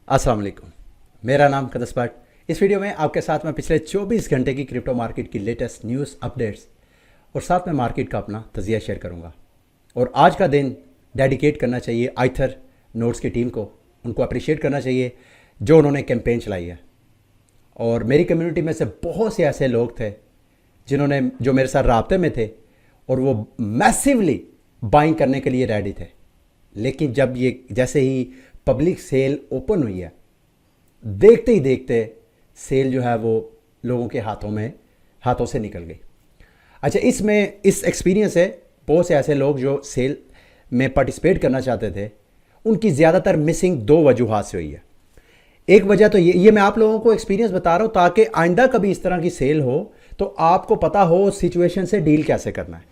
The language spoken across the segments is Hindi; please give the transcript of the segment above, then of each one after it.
अस्सलाम वालेकुम। मेरा नाम कदस भट्ट। इस वीडियो में आपके साथ मैं पिछले 24 घंटे की क्रिप्टो मार्केट की लेटेस्ट न्यूज़ अपडेट्स और साथ में मार्केट का अपना तजिया शेयर करूंगा। और आज का दिन डेडिकेट करना चाहिए आइथर नोड्स की टीम को। उनको अप्रिशिएट करना चाहिए जो उन्होंने कैंपेन चलाई है। और मेरी कम्युनिटी में से बहुत से ऐसे लोग थे जो मेरे साथ राब्ते में थे और वो मैसिवली बाइंग करने के लिए रेडी थे। लेकिन जब ये जैसे ही पब्लिक सेल ओपन हुई है, देखते ही देखते सेल जो है वो लोगों के हाथों से निकल गई। अच्छा, इस एक्सपीरियंस से बहुत से ऐसे लोग जो सेल में पार्टिसिपेट करना चाहते थे, उनकी ज़्यादातर मिसिंग दो वजूहात से हुई है। एक वजह तो ये मैं आप लोगों को एक्सपीरियंस बता रहा हूँ ताकि आइंदा कभी इस तरह की सेल हो तो आपको पता हो सिचुएशन से डील कैसे करना है।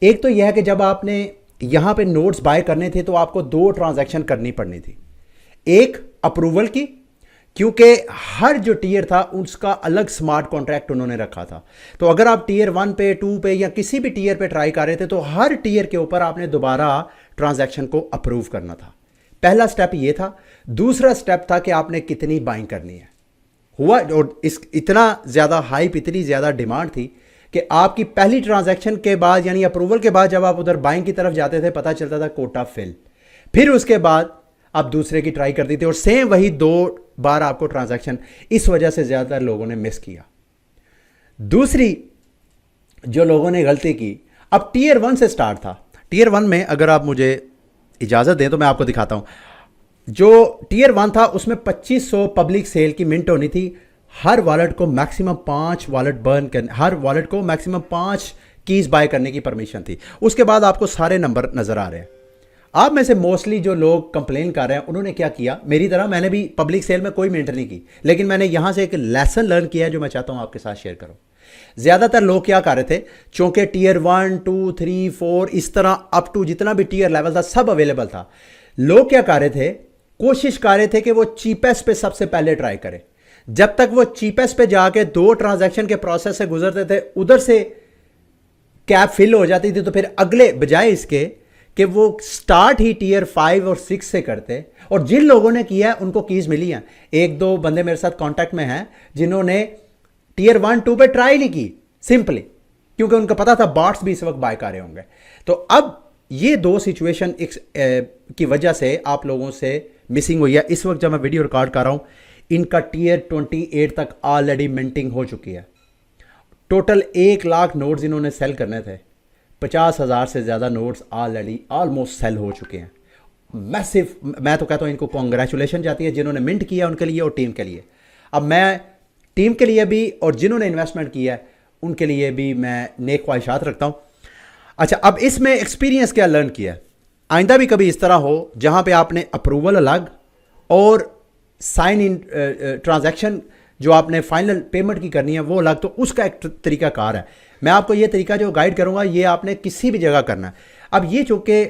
एक तो यह है कि जब आपने यहाँ पे नोट्स बाय करने थे तो आपको दो ट्रांजैक्शन करनी पड़नी थी। एक अप्रूवल की, क्योंकि हर जो टीयर था उसका अलग स्मार्ट कॉन्ट्रैक्ट उन्होंने रखा था। तो अगर आप टीयर 1 पे 2 पे या किसी भी टीयर पे ट्राई कर रहे थे तो हर टीयर के ऊपर आपने दोबारा ट्रांजैक्शन को अप्रूव करना था। पहला स्टेप ये था। दूसरा स्टेप था कि आपने कितनी बाइंग करनी है। हुआ और इतना ज़्यादा हाइप, इतनी ज़्यादा डिमांड थी कि आपकी पहली ट्रांजैक्शन के बाद यानी अप्रूवल के बाद जब आप उधर बाइंग की तरफ जाते थे पता चलता था कोटा फिल। फिर उसके बाद आप दूसरे की ट्राई करती थी और सेम वही 2 बार आपको ट्रांजैक्शन, इस वजह से ज़्यादातर लोगों ने मिस किया। दूसरी जो लोगों ने गलती की, अब टीयर 1 से स्टार्ट था। टीयर 1 में अगर आप मुझे इजाज़त दें तो मैं आपको दिखाता हूं। जो टीयर 1 था उसमें 2500 पब्लिक सेल की मिंट होनी थी। हर वॉलेट को मैक्सिमम 5 हर वॉलेट को मैक्सिमम 5 कीज बाय करने की परमिशन थी। उसके बाद आपको सारे नंबर नजर आ रहे हैं। आप में से मोस्टली जो लोग कंप्लेन कर रहे हैं उन्होंने क्या किया, मेरी तरह मैंने भी पब्लिक सेल में कोई मिंट नहीं की, लेकिन मैंने यहां से एक लेसन लर्न किया है जो मैं चाहता हूं आपके साथ शेयर करूं। ज्यादातर लोग क्या कर रहे थे, चूंकि टीयर 1, 2, 3, 4 इस तरह अप टू जितना भी टीयर लेवल था सब अवेलेबल था। लोग क्या कर रहे थे, कोशिश कर रहे थे कि वो चीपेस्ट पे सबसे पहले ट्राई करें। जब तक वो चीपेस्ट पे जाके 2 ट्रांजैक्शन के प्रोसेस से गुजरते थे, उधर से कैप फिल हो जाती थी, तो फिर अगले बजाय इसके कि वो स्टार्ट ही टीयर 5 और 6 से करते। और जिन लोगों ने किया है उनको कीज मिली हैं। 1-2 बंदे मेरे साथ कांटेक्ट में हैं जिन्होंने टीयर 1, 2 पे ट्राई नहीं की, सिंपली क्योंकि उनको पता था बॉट्स भी इस वक्त बाय कर रहे होंगे। तो अब ये 2 सिचुएशन की वजह से आप लोगों से मिसिंग हुई है। इस वक्त जब मैं वीडियो रिकॉर्ड कर रहा हूं, इनका टीयर 28 तक ऑलरेडी मिंटिंग हो चुकी है। टोटल 1 लाख नोट्स इन्होंने सेल करने थे। 50,000 से ज़्यादा नोट्स ऑलरेडी ऑलमोस्ट सेल हो चुके हैं। मैसिव, मैं तो कहता हूँ इनको कॉन्ग्रेचुलेशन जाती है जिन्होंने मिंट किया उनके लिए और टीम के लिए। अब मैं टीम के लिए भी और जिन्होंने इन्वेस्टमेंट किया है उनके लिए भी मैं नेक ख्वाहिशात रखता हूँ। अच्छा, अब इसमें एक्सपीरियंस क्या लर्न किया है, आइंदा भी कभी इस तरह हो जहाँ पे आपने अप्रूवल अलग और साइन इन ट्रांजैक्शन जो आपने फाइनल पेमेंट की करनी है वो अलग, तो उसका एक तरीका कार है। मैं आपको ये तरीका जो गाइड करूंगा ये आपने किसी भी जगह करना है। अब ये चूंकि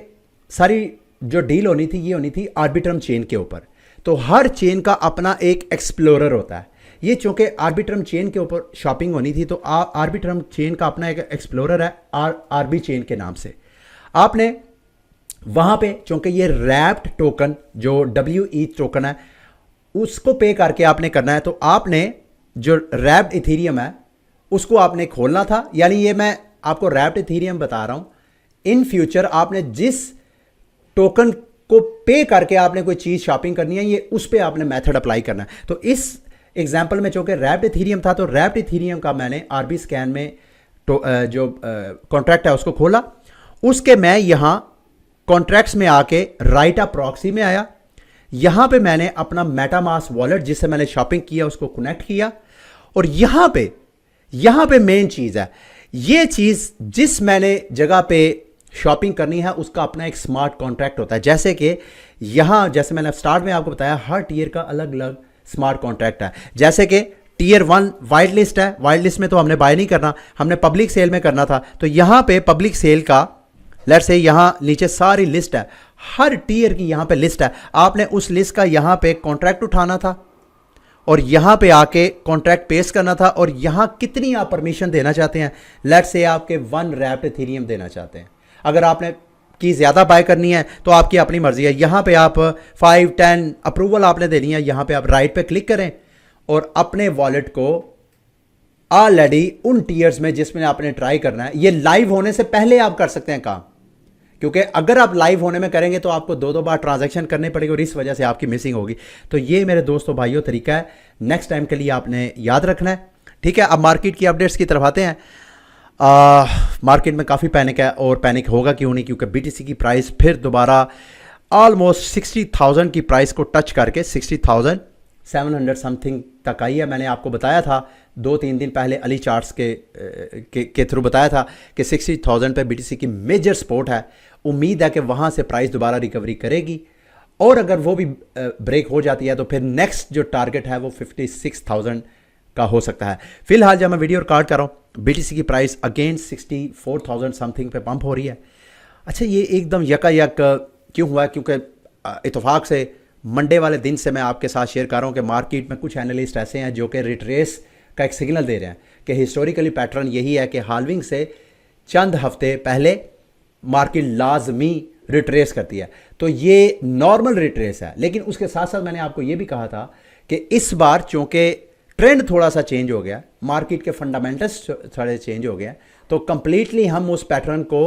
सारी जो डील होनी थी ये होनी थी आर्बिट्रम चेन के ऊपर, तो हर चेन का अपना एक एक्सप्लोरर होता है। ये चूंकि आर्बिट्रम चेन के ऊपर शॉपिंग होनी थी तो आर्बिट्रम चेन का अपना एक एक्सप्लोरर है आरबी चेन के नाम से। आपने वहां पे चूंकि ये रैप्ड टोकन जो WE टोकन है उसको पे करके आपने करना है, तो आपने जो रैप्ड इथीरियम है उसको आपने खोलना था। यानी ये मैं आपको रैप्ड इथीरियम बता रहा हूं, इन फ्यूचर आपने जिस टोकन को पे करके आपने कोई चीज शॉपिंग करनी है ये उस पर आपने मेथड अप्लाई करना है। तो इस एग्जाम्पल में चूंकि रैप्ड इथीरियम था तो रैप्ड इथीरियम का मैंने आरबी स्कैन में जो कॉन्ट्रैक्ट है उसको खोला। उसके मैं यहां कॉन्ट्रैक्ट्स में आके राइट अ प्रॉक्सी में आया। यहां पे मैंने अपना मेटामास्क वॉलेट जिससे मैंने शॉपिंग किया उसको कनेक्ट किया और यहां पे मेन चीज है, ये चीज जिस मैंने जगह पे शॉपिंग करनी है उसका अपना एक स्मार्ट कॉन्ट्रैक्ट होता है। जैसे कि जैसे मैंने स्टार्ट में आपको बताया हर टीयर का अलग अलग स्मार्ट कॉन्ट्रैक्ट है। जैसे कि टीयर 1 वाइट लिस्ट है, वाइट लिस्ट में तो हमने बाय नहीं करना, हमने पब्लिक सेल में करना था। तो यहां पे पब्लिक सेल का लेट्स से यहां नीचे सारी लिस्ट है, हर टीयर की यहां पे लिस्ट है। आपने उस लिस्ट का यहां पे कॉन्ट्रैक्ट उठाना था और यहां पे आके कॉन्ट्रैक्ट पेस्ट करना था और यहां कितनी आप परमिशन देना चाहते हैं। लेट्स से आपके 1 रैप्ड इथीरियम देना चाहते हैं। अगर आपने आपकी ज़्यादा बाय करनी है तो आपकी अपनी मर्जी है। यहाँ पे आप 5-10 अप्रूवल आपने देनी है, यहाँ पे आप राइट पे क्लिक करें और अपने वॉलेट को ऑलरेडी उन टीयर्स में जिसमें आपने ट्राई करना है, ये लाइव होने से पहले आप कर सकते हैं काम, क्योंकि अगर आप लाइव होने में करेंगे तो आपको 2-2 बार ट्रांजैक्शन करने पड़ेगी और इस वजह से आपकी मिसिंग होगी। तो ये मेरे दोस्तों भाइयों तरीका है, नेक्स्ट टाइम के लिए आपने याद रखना है। ठीक है, अब मार्केट की अपडेट्स की तरफ आते हैं। मार्केट में काफ़ी पैनिक है और पैनिक होगा क्यों नहीं, क्योंकि बीटीसी की प्राइस फिर दोबारा ऑलमोस्ट 60,000 की प्राइस को टच करके 60,700 समथिंग तक आई है। मैंने आपको बताया था 2-3 दिन पहले अली चार्ट्स के थ्रू बताया था कि 60,000 पे बीटीसी की मेजर सपोर्ट है। उम्मीद है कि वहाँ से प्राइस दोबारा रिकवरी करेगी और अगर वो भी ब्रेक हो जाती है तो फिर नेक्स्ट जो टारगेट है वो 56,000 का हो सकता है। फिलहाल जब मैं वीडियो रिकॉर्ड कर रहा हूँ बीटीसी की प्राइस अगेन 64,000 समथिंग पे पंप हो रही है। अच्छा, ये एकदम यकायक क्यों हुआ है? क्योंकि इत्तेफाक से मंडे वाले दिन से मैं आपके साथ शेयर कर रहा हूँ कि मार्केट में कुछ एनालिस्ट ऐसे हैं जो कि रिट्रेस का एक सिग्नल दे रहे हैं कि हिस्टोरिकली पैटर्न यही है कि हाल्विंग से चंद हफ्ते पहले मार्केट लाजमी रिट्रेस करती है। तो ये नॉर्मल रिट्रेस है, लेकिन उसके साथ साथ मैंने आपको ये भी कहा था कि इस बार चूंकि ट्रेंड थोड़ा सा चेंज हो गया, मार्केट के फंडामेंटल्स थोड़े चेंज हो गया, तो कंप्लीटली हम उस पैटर्न को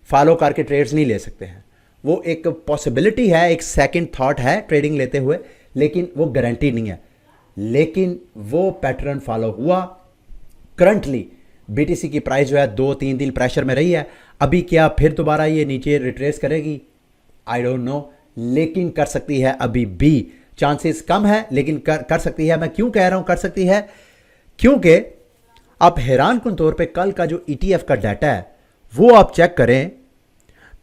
फॉलो करके ट्रेड्स नहीं ले सकते हैं। वो एक पॉसिबिलिटी है, एक सेकंड थॉट है ट्रेडिंग लेते हुए, लेकिन वो गारंटी नहीं है। लेकिन वो पैटर्न फॉलो हुआ। करंटली बीटीसी की प्राइस जो है 2-3 दिन प्रेशर में रही है। अभी क्या फिर दोबारा ये नीचे रिट्रेस करेगी? आई डोंट नो, लेकिन कर सकती है। अभी भी चांसेस कम है, लेकिन कर सकती है। मैं क्यों कह रहा हूं कर सकती है? क्योंकि आप हैरान कुन तौर पे कल का जो ईटीएफ का डाटा है वो आप चेक करें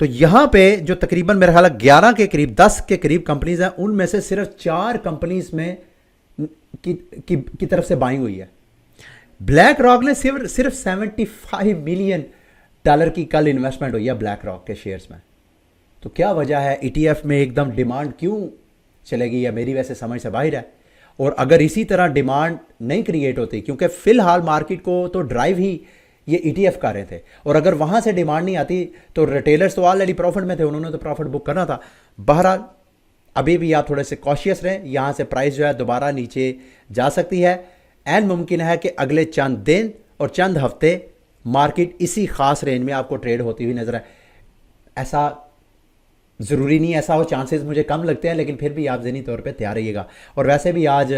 तो यहां पे जो तकरीबन मेरे ख्याल 11 के करीब 10 के करीब कंपनीज हैं, उनमें से सिर्फ 4 कंपनीज में की तरफ से बाइंग हुई है। ब्लैक रॉक ने सिर्फ $75 मिलियन की कल इन्वेस्टमेंट हुई है ब्लैक रॉक के शेयर्स में। तो क्या वजह है? ईटीएफ में एकदम डिमांड क्यों चलेगी? या मेरी वैसे समझ से बाहर है। और अगर इसी तरह डिमांड नहीं क्रिएट होती, क्योंकि फिलहाल मार्केट को तो ड्राइव ही ये ईटीएफ कर रहे थे, और अगर वहां से डिमांड नहीं आती तो रिटेलर्स तो ऑलरेडी प्रॉफिट में थे, उन्होंने तो प्रॉफिट बुक करना था। बहरहाल अभी भी आप थोड़े से कॉशियस रहें, यहां से प्राइस जो है दोबारा नीचे जा सकती है। एंड मुमकिन है कि अगले चंद दिन और चंद हफ्ते मार्केट इसी खास रेंज में आपको ट्रेड होती हुई नजर आए। ऐसा ज़रूरी नहीं ऐसा हो, चांसेस मुझे कम लगते हैं, लेकिन फिर भी आप ज़हनी तौर पे तैयार रहिएगा। और वैसे भी आज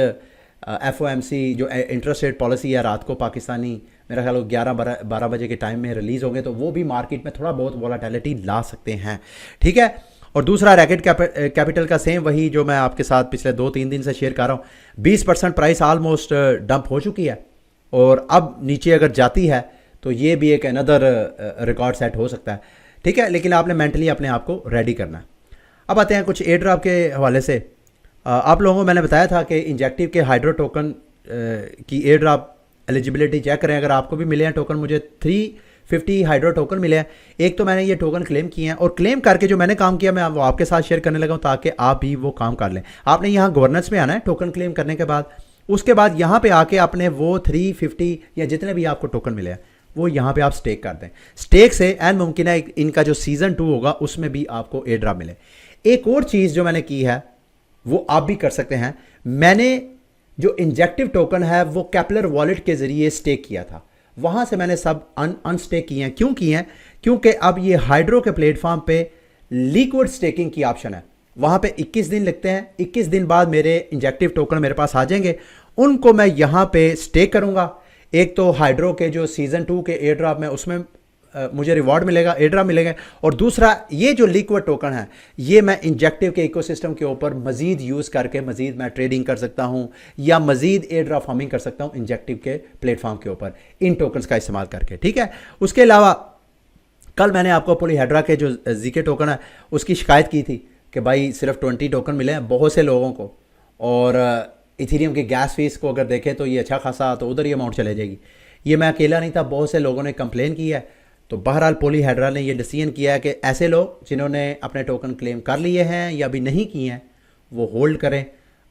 FOMC जो इंटरेस्ट रेट पॉलिसी है रात को पाकिस्तानी मेरा ख्याल 11-12 बजे के टाइम में रिलीज़ होंगे, तो वो भी मार्केट में थोड़ा बहुत वॉलेटिलिटी ला सकते हैं। ठीक है, और दूसरा रैकेट कैपिटल का सेम वही जो मैं आपके साथ पिछले 2-3 दिन से शेयर कर रहा हूँ। 20% प्राइस ऑलमोस्ट डंप हो चुकी है और अब नीचे अगर जाती है तो ये भी एक अनदर रिकॉर्ड सेट हो सकता है। ठीक है, लेकिन आपने मेंटली अपने आप को रेडी करना है। अब आते हैं कुछ एयर ड्रॉप के हवाले से। आप लोगों को मैंने बताया था कि इंजेक्टिव के हाइड्रो टोकन की एयर ड्रॉप एलिजिबिलिटी चेक करें। अगर आपको भी मिले हैं टोकन, मुझे 350 हाइड्रो टोकन मिले हैं। एक तो मैंने ये टोकन क्लेम किए हैं और क्लेम करके जो मैंने काम किया मैं वो आपके साथ शेयर करने लगा हूँ ताकि आप भी वो काम कर लें। आपने यहाँ गवर्नेंस में आना है टोकन क्लेम करने के बाद। उसके बाद यहाँ पे आके आपने वो 350 या जितने भी आपको टोकन मिले हैं वो यहाँ पे आप स्टेक कर दें। स्टेक से एंड मुमकिन है इनका जो सीजन 2 होगा उसमें भी आपको एयर ड्रॉप मिले। एक और चीज़ जो मैंने की है वो आप भी कर सकते हैं। मैंने जो इंजेक्टिव टोकन है वो कैपलर वॉलेट के जरिए स्टेक किया था, वहां से मैंने सब अनस्टेक किए हैं। क्यों किए हैं? क्योंकि अब ये हाइड्रो के प्लेटफॉर्म पे लिक्विड स्टेकिंग की ऑप्शन है। वहां पे 21 दिन लगते हैं। 21 दिन बाद मेरे इंजेक्टिव टोकन मेरे पास आ जाएंगे, उनको मैं यहां पे स्टेक करूंगा। एक तो हाइड्रो के जो सीजन 2 के एयर ड्रॉप में उसमें मुझे रिवॉर्ड मिलेगा, एयर ड्रॉप मिलेगा, और दूसरा ये जो लिक्विड टोकन है ये मैं इंजेक्टिव के इकोसिस्टम के ऊपर मजीद यूज़ करके मजीद मैं ट्रेडिंग कर सकता हूं या मजीद एयर ड्रॉप फार्मिंग कर सकता हूं इंजेक्टिव के प्लेटफॉर्म के ऊपर इन टोकन्स का इस्तेमाल करके। ठीक है, उसके अलावा कल मैंने आपको पॉलीहेड्रा के जो जीके टोकन है उसकी शिकायत की थी कि भाई सिर्फ 20 टोकन मिले हैं बहुत से लोगों को, और इथेरियम की गैस फीस को अगर देखें तो ये अच्छा खासा, तो उधर ही अमाउंट चले जाएगी। ये मैं अकेला नहीं था, बहुत से लोगों ने कंप्लेन की है। तो बहरहाल पॉलीहेड्रा ने ये डिसीजन किया है कि ऐसे लोग जिन्होंने अपने टोकन क्लेम कर लिए हैं या अभी नहीं किए हैं वो होल्ड करें।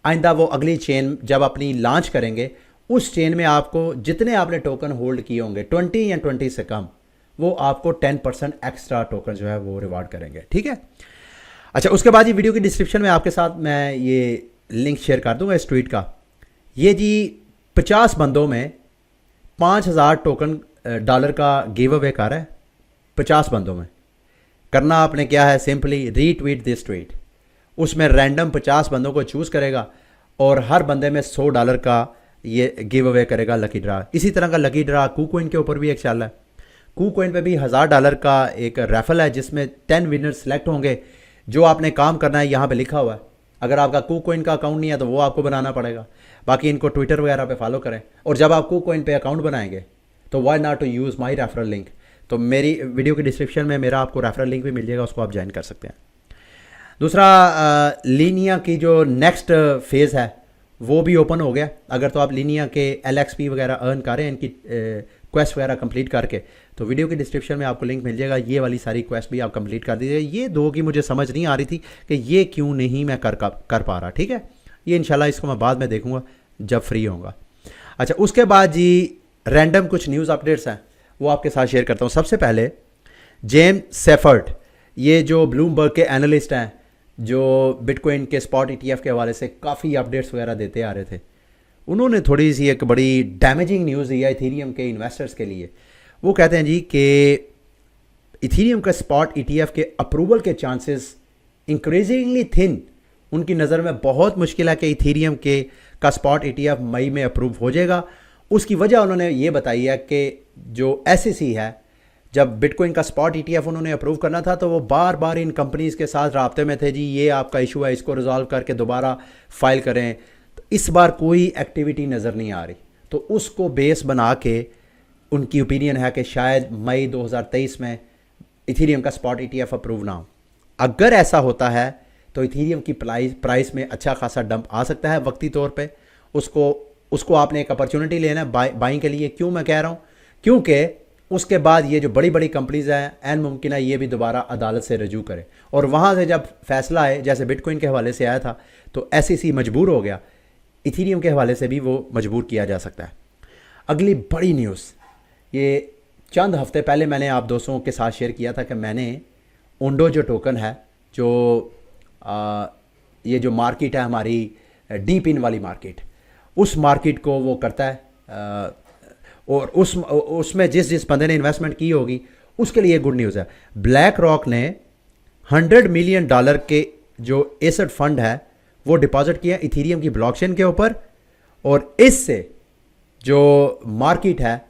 आइंदा वो अगली चेन जब अपनी लॉन्च करेंगे उस चेन में आपको जितने आपने टोकन होल्ड किए होंगे 20 या 20 से कम, वो आपको 10% एक्स्ट्रा टोकन जो है वो रिवार्ड करेंगे, ठीक है। अच्छा, उसके बाद ये वीडियो की डिस्क्रिप्शन में आपके साथ मैं ये लिंक शेयर कर दूंगा इस ट्वीट का। ये जी 50 बंदों में 5000 टोकन डॉलर का गिव अवे कर रहा है। 50 बंदों में करना आपने क्या है, सिंपली रीट्वीट दिस ट्वीट। उसमें रैंडम 50 बंदों को चूज़ करेगा और हर बंदे में $100 का ये गिव अवे करेगा लकी ड्रा। इसी तरह का लकी ड्रा KuCoin के ऊपर भी एक चल रहा है। KuCoin पे भी $1000 का एक रेफल है जिसमें 10 विनर सेलेक्ट होंगे। जो आपने काम करना है यहाँ पे लिखा हुआ है। अगर आपका KuCoin का अकाउंट नहीं है तो वो आपको बनाना पड़ेगा। बाकी इनको ट्विटर वगैरह पे फॉलो करें, और जब आप KuCoin पे अकाउंट बनाएंगे तो why not to use my referral link. तो मेरी वीडियो की डिस्क्रिप्शन में मेरा आपको रेफरल लिंक भी मिल जाएगा, उसको आप ज्वाइन कर सकते हैं। दूसरा, लीनिया की जो नेक्स्ट फेज़ है वो भी ओपन हो गया। अगर तो आप लीनिया के LXP वगैरह अर्न कर रहे हैं इनकी क्वेस्ट वगैरह कंप्लीट करके, तो वीडियो की डिस्क्रिप्शन में आपको लिंक मिल जाएगा। ये वाली सारी क्वेस्ट भी आप कंप्लीट कर दीजिए। ये दो की मुझे समझ नहीं आ रही थी कि ये क्यों नहीं मैं कर पा रहा, ठीक है। ये इंशाल्लाह इसको मैं बाद में देखूंगा जब फ्री होऊंगा। अच्छा, उसके बाद जी रैंडम कुछ न्यूज़ अपडेट्स हैं वो आपके साथ शेयर करता हूँ। सबसे पहले जेम्स सेफर्ट, ये जो ब्लूमबर्ग के एनालिस्ट हैं जो बिटकॉइन के स्पॉट ETF के हवाले से काफ़ी अपडेट्स वगैरह देते आ रहे थे, उन्होंने थोड़ी सी एक बड़ी डैमेजिंग न्यूज़ दी है इथीरियम के इन्वेस्टर्स के लिए। वो कहते हैं जी कि इथीरियम का स्पॉट ETF के अप्रूवल के चांसेस इंक्रीजिंगली थिन। उनकी नज़र में बहुत मुश्किल है कि इथीरियम के का स्पॉट ETF मई में अप्रूव हो जाएगा। उसकी वजह उन्होंने ये बताई है कि जो SEC है, जब बिटकॉइन का स्पॉट ETF उन्होंने अप्रूव करना था तो वो बार बार इन कंपनीज़ के साथ राब्ते में थे, जी ये आपका इशू है, इसको रिजॉल्व करके दोबारा फाइल करें। तो इस बार कोई एक्टिविटी नज़र नहीं आ रही, तो उसको बेस बना के उनकी ओपिनियन है कि शायद मई 2023 में इथीरियम का स्पॉट ETF अप्रूव ना हो। अगर ऐसा होता है तो इथीरियम की प्राइस में अच्छा खासा डंप आ सकता है वक्ती तौर पे। उसको आपने एक अपॉर्चुनिटी लेना है बाइंग के लिए। क्यों मैं कह रहा हूँ, क्योंकि उसके बाद ये जो बड़ी बड़ी कंपनीज हैं एन मुमकिन है ये भी दोबारा अदालत से रजू करें, और वहाँ से जब फैसला आए, जैसे बिटकॉइन के हवाले से आया था, तो SEC मजबूर हो गया, इथीरियम के हवाले से भी वो मजबूर किया जा सकता है। अगली बड़ी न्यूज़, ये चंद हफ्ते पहले मैंने आप दोस्तों के साथ शेयर किया था कि मैंने ओंडो जो टोकन है, जो ये जो मार्केट है हमारी डीप इन वाली मार्केट, उस मार्केट को वो करता है, और उसमें जिस बंदे ने इन्वेस्टमेंट की होगी उसके लिए गुड न्यूज़ है। ब्लैक रॉक ने $100 मिलियन के जो एसेट फंड है वो डिपॉजिट किया इथीरियम की ब्लॉकचेन के ऊपर, और इससे जो मार्केट है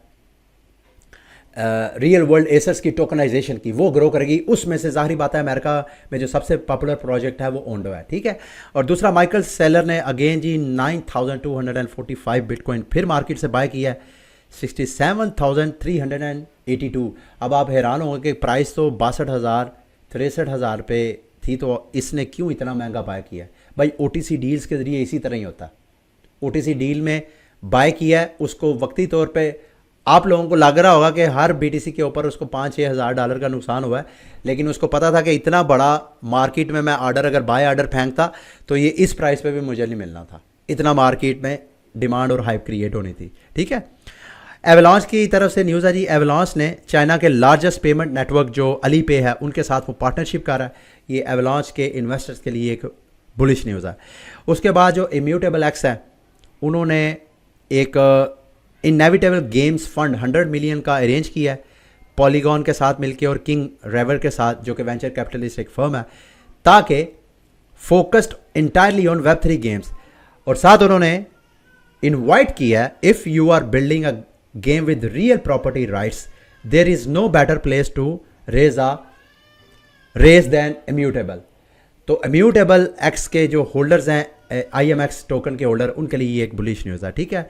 रियल वर्ल्ड एसेट्स की टोकनाइजेशन की वो ग्रो करेगी। उसमें से ज़ाहिर बात है अमेरिका में जो सबसे पॉपुलर प्रोजेक्ट है वो ओंडो है, ठीक है। और दूसरा, माइकल सेलर ने अगेन जी 9245 बिटकॉइन फिर मार्केट से बाय किया है 67,382। अब आप हैरान होंगे कि प्राइस तो 62,000-63,000 पे थी, तो इसने क्यों इतना महंगा बाय किया है। भाई OTC डील्स के ज़रिए इसी तरह ही होता है। OTC डील में बाय किया है, उसको वक्ती तौर पे आप लोगों को लग रहा होगा कि हर BTC के ऊपर उसको $5-6 हज़ार डॉलर का नुकसान हुआ है, लेकिन उसको पता था कि इतना बड़ा मार्केट में मैं अगर बाय ऑर्डर फेंकता तो ये इस प्राइस पे भी मुझे नहीं मिलना था। इतना मार्केट में डिमांड और हाइप क्रिएट होनी थी, ठीक है। एवलांच की तरफ से न्यूज़ है जी, एवलांच ने चाइना के लार्जेस्ट पेमेंट नेटवर्क जो अली पे है उनके साथ वो पार्टनरशिप कर रहा है। ये एवलांच के इन्वेस्टर्स के लिए एक बुलिश न्यूज़ है। उसके बाद जो इम्यूटेबल एक्स है, उन्होंने एक इनएविटेबल गेम्स फंड 100 मिलियन का अरेंज किया है पॉलीगॉन के साथ मिलके और किंग रेवर के साथ, जो कि वेंचर कैपिटलिस्ट एक फर्म है, ताकि focused entirely on Web3 games. और साथ उन्होंने इनवाइट किया है, if you are building a game with real property rights there is no better place to raise than immutable. तो इम्यूटेबल एक्स के जो होल्डर्स हैं IMX टोकन के होल्डर, उनके लिए ये एक बुलिश न्यूज़ है, ठीक है।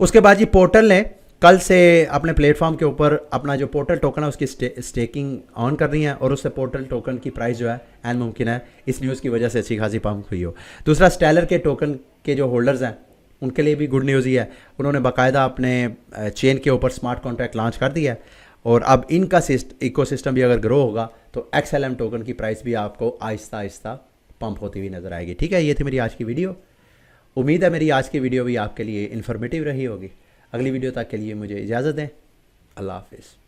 उसके बाद जी पोर्टल ने कल से अपने प्लेटफॉर्म के ऊपर अपना जो पोर्टल टोकन है उसकी स्टेकिंग ऑन कर रही है, और उससे पोर्टल टोकन की प्राइस जो है एन मुमकिन है इस न्यूज़ की वजह से अच्छी खासी पम्प हुई हो। दूसरा, स्टेलर के टोकन के जो होल्डर्स हैं उनके लिए भी गुड न्यूज़ ही है, उन्होंने बाकायदा अपने चेन के ऊपर स्मार्ट कॉन्ट्रैक्ट लॉन्च कर दिया है, और अब इनका इकोसिस्टम भी अगर ग्रो होगा तो XLM टोकन की प्राइस भी आपको आहिस्ता आहिस्ता पंप होती हुई नज़र आएगी, ठीक है। ये थी मेरी आज की वीडियो। उम्मीद है मेरी आज की वीडियो भी आपके लिए इन्फॉर्मेटिव रही होगी। अगली वीडियो तक के लिए मुझे इजाज़त दें। अल्लाह हाफिज़।